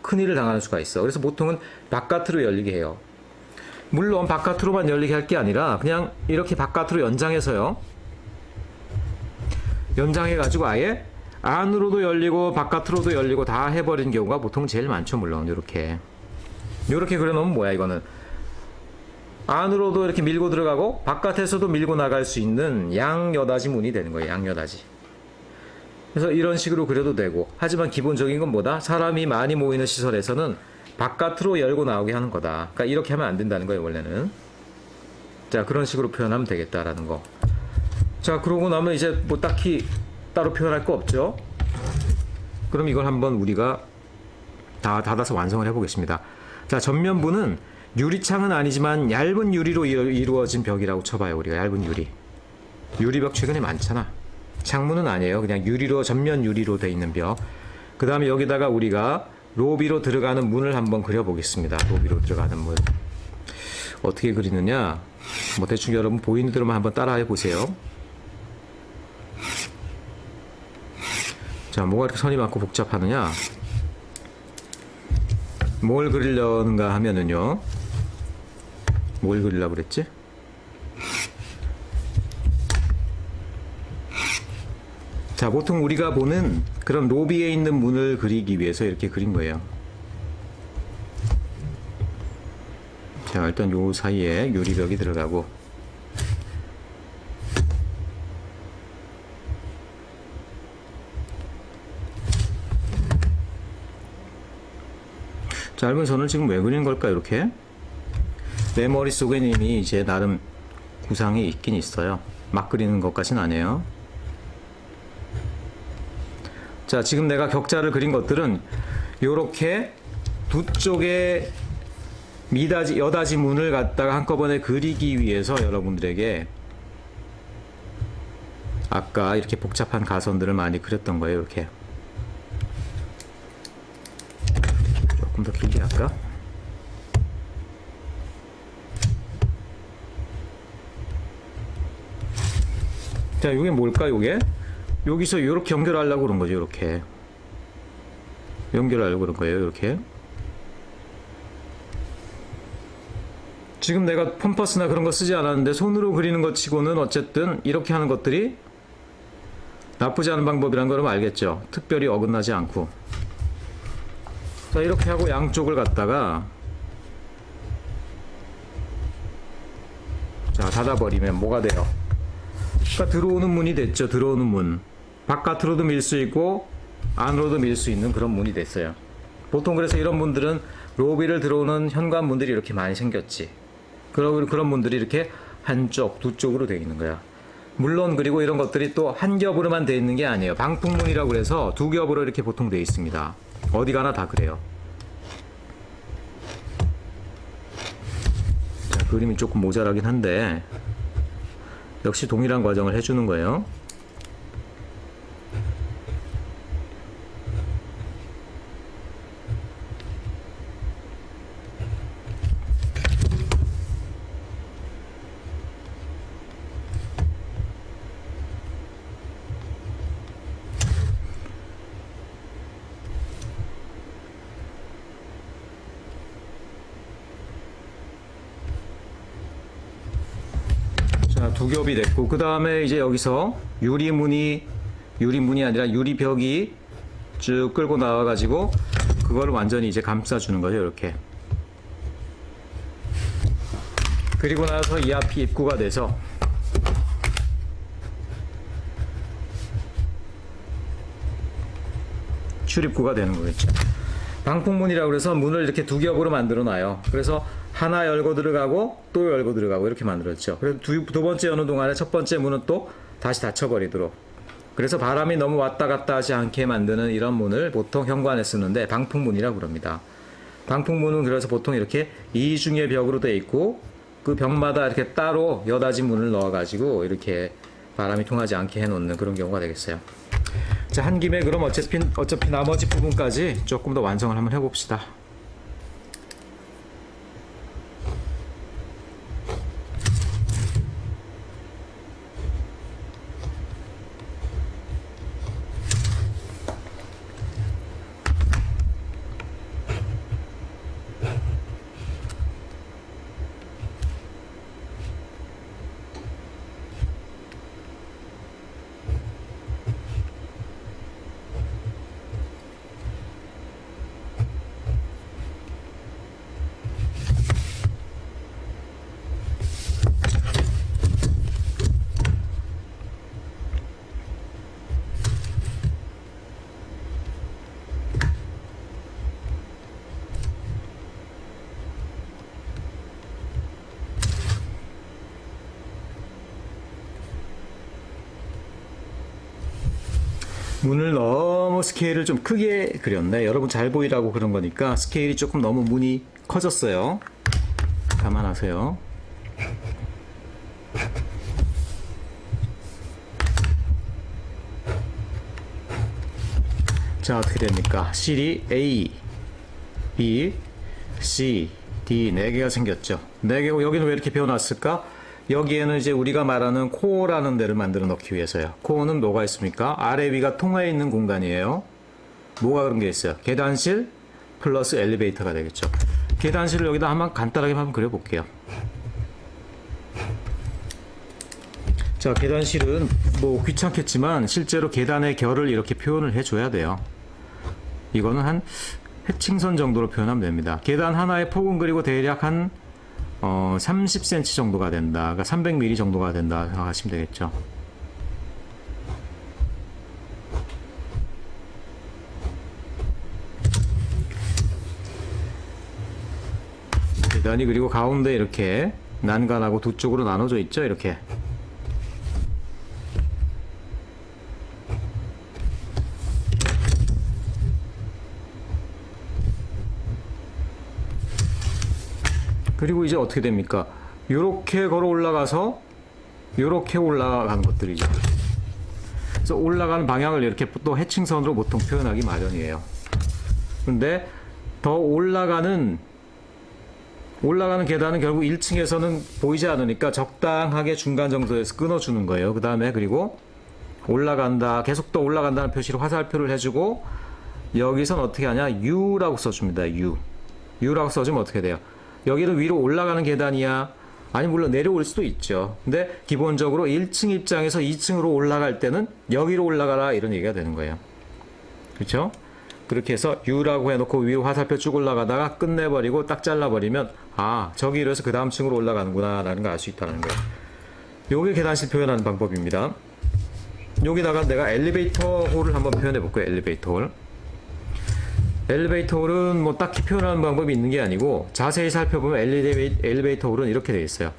Speaker 1: 큰일을 당하는 수가 있어. 그래서 보통은 바깥으로 열리게 해요. 물론 바깥으로만 열리게 할 게 아니라 그냥 이렇게 바깥으로 연장해서요. 연장해가지고 아예 안으로도 열리고 바깥으로도 열리고 다 해버린 경우가 보통 제일 많죠. 물론 이렇게 그려놓으면 뭐야 이거는 안으로도 이렇게 밀고 들어가고 바깥에서도 밀고 나갈 수 있는 양여닫이 문이 되는 거예요. 양여닫이. 그래서 이런 식으로 그려도 되고, 하지만 기본적인 건 뭐다? 사람이 많이 모이는 시설에서는 바깥으로 열고 나오게 하는 거다. 그러니까 이렇게 하면 안 된다는 거예요, 원래는. 자, 그런 식으로 표현하면 되겠다라는 거. 자, 그러고 나면 이제 뭐 딱히 따로 표현할 거 없죠? 그럼 이걸 한번 우리가 다 닫아서 완성을 해보겠습니다. 자, 전면부는 유리창은 아니지만 얇은 유리로 이루어진 벽이라고 쳐봐요. 우리가 얇은 유리. 유리벽 최근에 많잖아. 창문은 아니에요. 그냥 유리로, 전면 유리로 돼 있는 벽. 그 다음에 여기다가 우리가 로비로 들어가는 문을 한번 그려보겠습니다. 로비로 들어가는 문. 어떻게 그리느냐? 뭐 대충 여러분 보이는 대로만 한번 따라해 보세요. 자, 뭐가 이렇게 선이 많고 복잡하느냐? 뭘 그리려는가 하면은요. 뭘 그리려고 그랬지? 자, 보통 우리가 보는 그런 로비에 있는 문을 그리기 위해서 이렇게 그린 거예요. 자, 일단 요 사이에 유리벽이 들어가고, 짧은 선을 지금 왜 그리는 걸까? 이렇게 내 머릿속에는 이미 이제 나름 구상이 있긴 있어요. 막 그리는 것까지는 아니에요. 자, 지금 내가 격자를 그린 것들은 요렇게 두 쪽에 여닫이 문을 갖다가 한꺼번에 그리기 위해서 여러분들에게 아까 이렇게 복잡한 가선들을 많이 그렸던 거예요. 이렇게 조금 더 길게 할까? 자, 이게 뭘까? 요게 여기서 이렇게 연결하려고 그런 거죠. 이렇게 연결하려고 그런 거예요. 이렇게 지금 내가 펌퍼스나 그런 거 쓰지 않았는데 손으로 그리는 것 치고는 어쨌든 이렇게 하는 것들이 나쁘지 않은 방법이라는 걸 알겠죠. 특별히 어긋나지 않고. 자, 이렇게 하고 양쪽을 갖다가 자, 닫아버리면 뭐가 돼요? 그러니까 들어오는 문이 됐죠. 들어오는 문. 바깥으로도 밀 수 있고 안으로도 밀 수 있는 그런 문이 됐어요. 보통 그래서 이런 문들은 로비를 들어오는 현관문들이 이렇게 많이 생겼지. 그런 문들이 이렇게 한쪽, 두 쪽으로 되어 있는 거야. 물론 그리고 이런 것들이 또 한 겹으로만 되어 있는 게 아니에요. 방풍문이라고 그래서 두 겹으로 이렇게 보통 되어 있습니다. 어디 가나 다 그래요. 자, 그림이 조금 모자라긴 한데 역시 동일한 과정을 해주는 거예요. 자, 두 겹이 됐고, 그 다음에 이제 여기서 유리문이 아니라 유리벽이 쭉 끌고 나와가지고 그걸 완전히 이제 감싸주는 거죠. 이렇게. 그리고 나서 이 앞이 입구가 돼서 출입구가 되는 거겠죠. 방풍문이라고 해서 문을 이렇게 두 겹으로 만들어 놔요. 그래서 하나 열고 들어가고 또 열고 들어가고 이렇게 만들었죠. 그래서 두 번째 여는 동안에 첫 번째 문은 또 다시 닫혀버리도록. 그래서 바람이 너무 왔다 갔다 하지 않게 만드는 이런 문을 보통 현관에 쓰는데 방풍문이라고 그럽니다. 방풍문은 그래서 보통 이렇게 이중의 벽으로 되어 있고 그 벽마다 이렇게 따로 여닫이 문을 넣어가지고 이렇게 바람이 통하지 않게 해놓는 그런 경우가 되겠어요. 자, 한 김에 그럼 어차피 나머지 부분까지 조금 더 완성을 한번 해봅시다. 문을 너무 스케일을 좀 크게 그렸네. 여러분 잘 보이라고 그런 거니까 스케일이 조금 너무 문이 커졌어요. 감안하세요. 자, 어떻게 됩니까? 실이 A, B, C, D 4개가 생겼죠. 4개고 여기는 왜 이렇게 배워놨을까? 여기에는 이제 우리가 말하는 코어라는 데를 만들어 넣기 위해서요. 코어는 뭐가 있습니까? 아래 위가 통해 있는 공간이에요. 뭐가 그런 게 있어요? 계단실 플러스 엘리베이터가 되겠죠. 계단실을 여기다 한번 간단하게 한번 그려볼게요. 자, 계단실은 뭐 귀찮겠지만 실제로 계단의 결을 이렇게 표현을 해줘야 돼요. 이거는 한 해칭선 정도로 표현하면 됩니다. 계단 하나의 폭은 그리고 대략 한 30cm 정도가 된다. 그러니까 300mm 정도가 된다 생각하시면 되겠죠. 계단이 그리고 가운데 이렇게 난간하고 두 쪽으로 나눠져 있죠. 이렇게. 그리고 이제 어떻게 됩니까? 요렇게 걸어 올라가서 요렇게 올라가는 것들이죠. 그래서 올라가는 방향을 이렇게 또 해칭선으로 보통 표현하기 마련이에요. 근데 더 올라가는 계단은 결국 1층에서는 보이지 않으니까 적당하게 중간 정도에서 끊어주는 거예요. 그 다음에 그리고 올라간다, 계속 더 올라간다는 표시로 화살표를 해주고 여기선 어떻게 하냐? U라고 써줍니다. U라고 써주면 어떻게 돼요? 여기는 위로 올라가는 계단이야? 아니 물론 내려올 수도 있죠. 근데 기본적으로 1층 입장에서 2층으로 올라갈 때는 여기로 올라가라 이런 얘기가 되는 거예요. 그렇죠? 그렇게 해서 U라고 해놓고 위로 화살표 쭉 올라가다가 끝내버리고 딱 잘라버리면 아 저기로 해서 그 다음 층으로 올라가는구나 라는 걸 알 수 있다는 거예요. 요게 계단실 표현하는 방법입니다. 여기다가 내가 엘리베이터 홀을 한번 표현해 볼게요. 엘리베이터 홀. 엘리베이터 홀은 뭐 딱히 표현하는 방법이 있는 게 아니고 자세히 살펴보면 엘리베이터 홀은 이렇게 되어 있어요.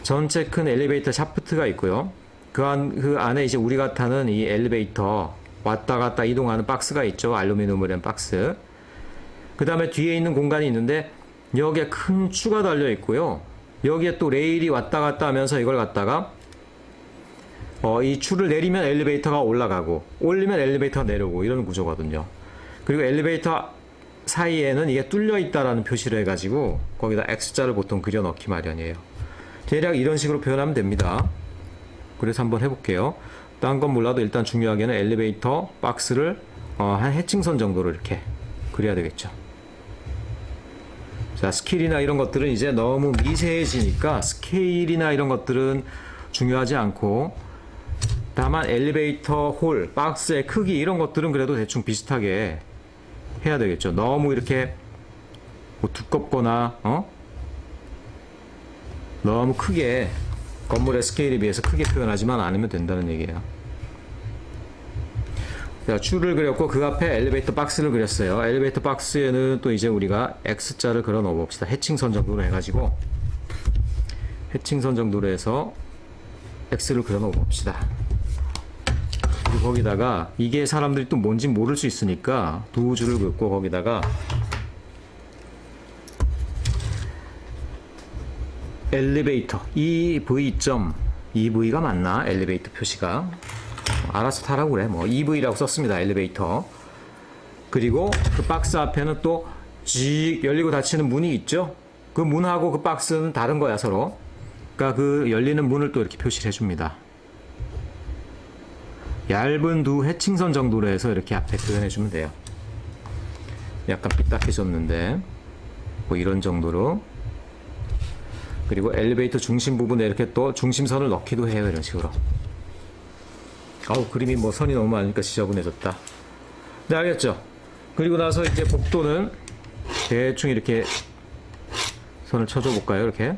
Speaker 1: 전체 큰 엘리베이터 샤프트가 있고요. 그 안에 이제 우리가 타는 이 엘리베이터 왔다 갔다 이동하는 박스가 있죠. 알루미늄으로 된 박스. 그 다음에 뒤에 있는 공간이 있는데 여기에 큰 추가 달려 있고요. 여기에 또 레일이 왔다 갔다 하면서 이걸 갖다가 이 추를 내리면 엘리베이터가 올라가고 올리면 엘리베이터가 내려오고 이런 구조거든요. 그리고 엘리베이터 사이에는 이게 뚫려 있다라는 표시를 해가지고 거기다 X자를 보통 그려 넣기 마련이에요. 대략 이런 식으로 표현하면 됩니다. 그래서 한번 해볼게요. 딴 건 몰라도 일단 중요하게는 엘리베이터 박스를 한 해칭선 정도로 이렇게 그려야 되겠죠. 자, 스킬이나 이런 것들은 이제 너무 미세해지니까 스케일이나 이런 것들은 중요하지 않고 다만 엘리베이터 홀, 박스의 크기 이런 것들은 그래도 대충 비슷하게 해야 되겠죠. 너무 이렇게 뭐 두껍거나 너무 크게 건물의 스케일에 비해서 크게 표현하지만 않으면 된다는 얘기예요. 자, 줄을 그렸고 그 앞에 엘리베이터 박스를 그렸어요. 엘리베이터 박스에는 또 이제 우리가 X자를 그려 넣어 봅시다. 해칭선 정도로 해가지고 해칭선 정도로 해서 X를 그려 넣어 봅시다. 그리고 거기다가 이게 사람들이 또 뭔지 모를 수 있으니까 두 줄을 긋고 거기다가 엘리베이터 EV가 맞나? 엘리베이터 표시가 알아서 타라고 그래. 뭐 EV라고 썼습니다. 엘리베이터. 그리고 그 박스 앞에는 또 직 열리고 닫히는 문이 있죠. 그 문하고 그 박스는 다른 거야 서로. 그러니까 그 열리는 문을 또 이렇게 표시를 해줍니다. 얇은 두 해칭선 정도로 해서 이렇게 앞에 표현해주면 돼요. 약간 삐딱해졌는데 뭐 이런 정도로. 그리고 엘리베이터 중심 부분에 이렇게 또 중심선을 넣기도 해요. 이런 식으로. 그림이 뭐 선이 너무 많으니까 지저분해졌다. 네, 알겠죠? 그리고 나서 이제 복도는 대충 이렇게 선을 쳐줘 볼까요? 이렇게.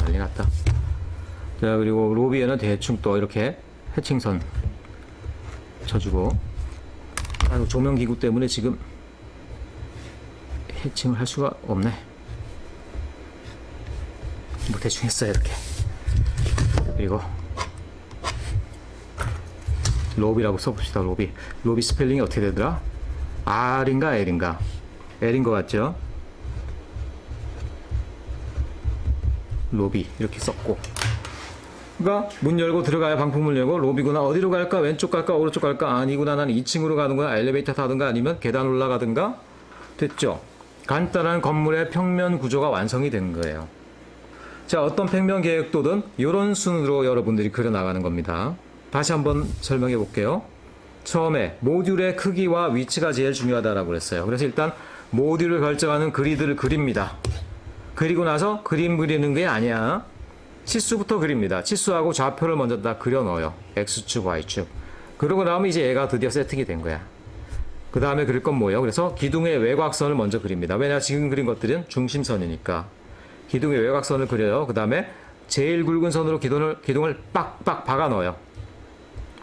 Speaker 1: 난리 났다. 자, 그리고 로비에는 대충 또 이렇게 해칭선 쳐주고. 조명기구 때문에 지금 해칭을 할 수가 없네. 뭐 대충 했어요 이렇게. 그리고 로비라고 써봅시다. 로비 스펠링이 어떻게 되더라? R인가 L인가? L인 것 같죠? 로비 이렇게 썼고, 그러니까 문 열고 들어가야 방풍문 열고 로비구나. 어디로 갈까? 왼쪽 갈까? 오른쪽 갈까? 아니구나. 나는 2층으로 가는구나. 엘리베이터 타든가 아니면 계단 올라가든가. 됐죠? 간단한 건물의 평면 구조가 완성이 된 거예요. 자, 어떤 평면 계획도든 이런 순으로 여러분들이 그려나가는 겁니다. 다시 한번 설명해 볼게요. 처음에 모듈의 크기와 위치가 제일 중요하다라고 그랬어요. 그래서 일단 모듈을 결정하는 그리드를 그립니다. 그리고 나서 그림 그리는 게 아니야. 치수부터 그립니다. 치수하고 좌표를 먼저 다 그려 넣어요. X축, Y축. 그러고 나면 이제 얘가 드디어 세팅이 된 거야. 그 다음에 그릴 건 뭐예요? 그래서 기둥의 외곽선을 먼저 그립니다. 왜냐, 지금 그린 것들은 중심선이니까. 기둥의 외곽선을 그려요. 그 다음에 제일 굵은 선으로 기둥을 빡빡 박아 넣어요.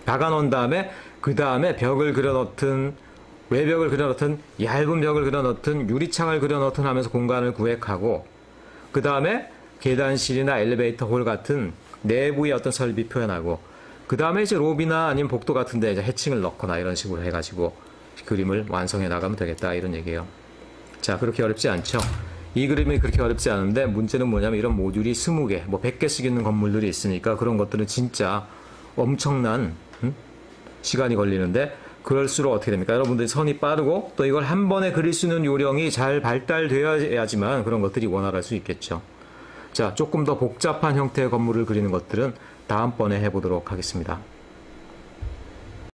Speaker 1: 박아 놓은 다음에 그 다음에 벽을 그려 넣든 외벽을 그려 넣든 얇은 벽을 그려 넣든 유리창을 그려 넣든 하면서 공간을 구획하고, 그 다음에 계단실이나 엘리베이터 홀 같은 내부의 어떤 설비 표현하고, 그 다음에 이제 로비나 아니면 복도 같은 데 이제 해칭을 넣거나 이런 식으로 해가지고 그림을 완성해 나가면 되겠다, 이런 얘기예요. 자, 그렇게 어렵지 않죠? 이 그림이 그렇게 어렵지 않은데 문제는 뭐냐면 이런 모듈이 20개, 뭐 100개씩 있는 건물들이 있으니까 그런 것들은 진짜 엄청난 시간이 걸리는데, 그럴수록 어떻게 됩니까? 여러분들이 선이 빠르고 또 이걸 한 번에 그릴 수 있는 요령이 잘 발달되어야지만 그런 것들이 원활할 수 있겠죠. 자, 조금 더 복잡한 형태의 건물을 그리는 것들은 다음번에 해보도록 하겠습니다.